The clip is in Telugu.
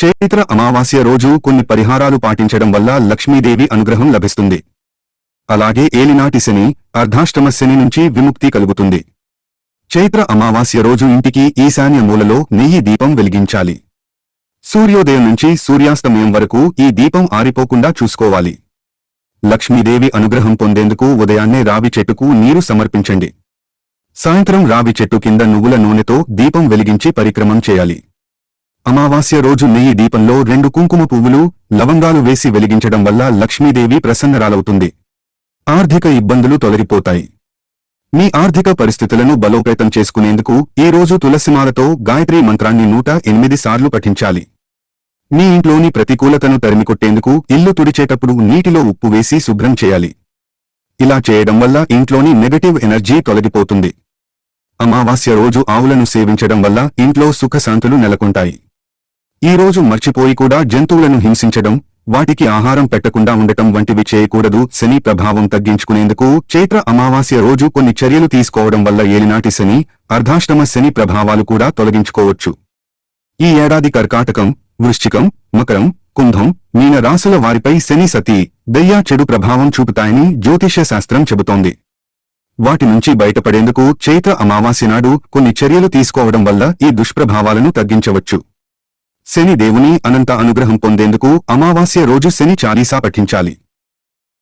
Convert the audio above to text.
చైత్ర అమావాస్య రోజు కొన్ని పరిహారాలు పాటించడం వల్ల లక్ష్మీదేవి అనుగ్రహం లభిస్తుంది. అలాగే ఏలినాటి శని, అర్ధాష్టమ శని నుంచి విముక్తి కలుగుతుంది. చైత్ర అమావాస్య రోజు ఇంటికి ఈశాన్య మూలలో నెయ్యి దీపం వెలిగించాలి. సూర్యోదయం నుంచి సూర్యాస్తమయం వరకు ఈ దీపం ఆరిపోకుండా చూసుకోవాలి. లక్ష్మీదేవి అనుగ్రహం పొందేందుకు ఉదయాన్నే రావి చెట్టుకు నీరు సమర్పించండి. సాయంత్రం రావి చెట్టు కింద నువ్వుల నూనెతో దీపం వెలిగించి పరిక్రమం చేయాలి. అమావాస్య రోజు నెయ్యి దీపంలో 2 కుంకుమ పువ్వులు, లవంగాలు వేసి వెలిగించడం వల్ల లక్ష్మీదేవి ప్రసన్నరాలవుతుంది. ఆర్థిక ఇబ్బందులు తొలగిపోతాయి. మీ ఆర్థిక పరిస్థితులను బలోపేతం చేసుకునేందుకు ఈ రోజు తులసిమాలతో గాయత్రీ మంత్రాన్ని 108 సార్లు పఠించాలి. మీ ఇంట్లోని ప్రతికూలతను తరిమికొట్టేందుకు ఇల్లు తుడిచేటప్పుడు నీటిలో ఉప్పు వేసి శుభ్రం చేయాలి. ఇలా చేయడం వల్ల ఇంట్లోని నెగటివ్ ఎనర్జీ తొలగిపోతుంది. అమావాస్య రోజు ఆవులను సేవించడం వల్ల ఇంట్లో సుఖశాంతులు నెలకొంటాయి. ఈ రోజు మర్చిపోయి కూడా జంతువులను హింసించడం, వాటికి ఆహారం పెట్టకుండా ఉండటం వంటివి చేయకూడదు. శని ప్రభావం తగ్గించుకునేందుకు చైత్ర అమావాస్య రోజు కొన్ని చర్యలు తీసుకోవడం వల్ల ఏలినాటి శని, అర్ధాష్టమ శని ప్రభావాలు కూడా తొలగించుకోవచ్చు. ఈ ఏడాది కర్కాటకం, వృశ్చికం, మకరం, కుంభం, మీన రాశుల వారిపై శని, సతీ, దయ్య చెడు ప్రభావం చూపుతాయని జ్యోతిష్య శాస్త్రం చెబుతోంది. వాటి నుంచి బయటపడేందుకు చైత్ర అమావాస్య నాడు కొన్ని చర్యలు తీసుకోవడం వల్ల ఈ దుష్ప్రభావాలను తగ్గించవచ్చు. శని దేవుని అనంత అనుగ్రహం పొందేందుకు అమావాస్య రోజు శని చాలీసా పఠించాలి.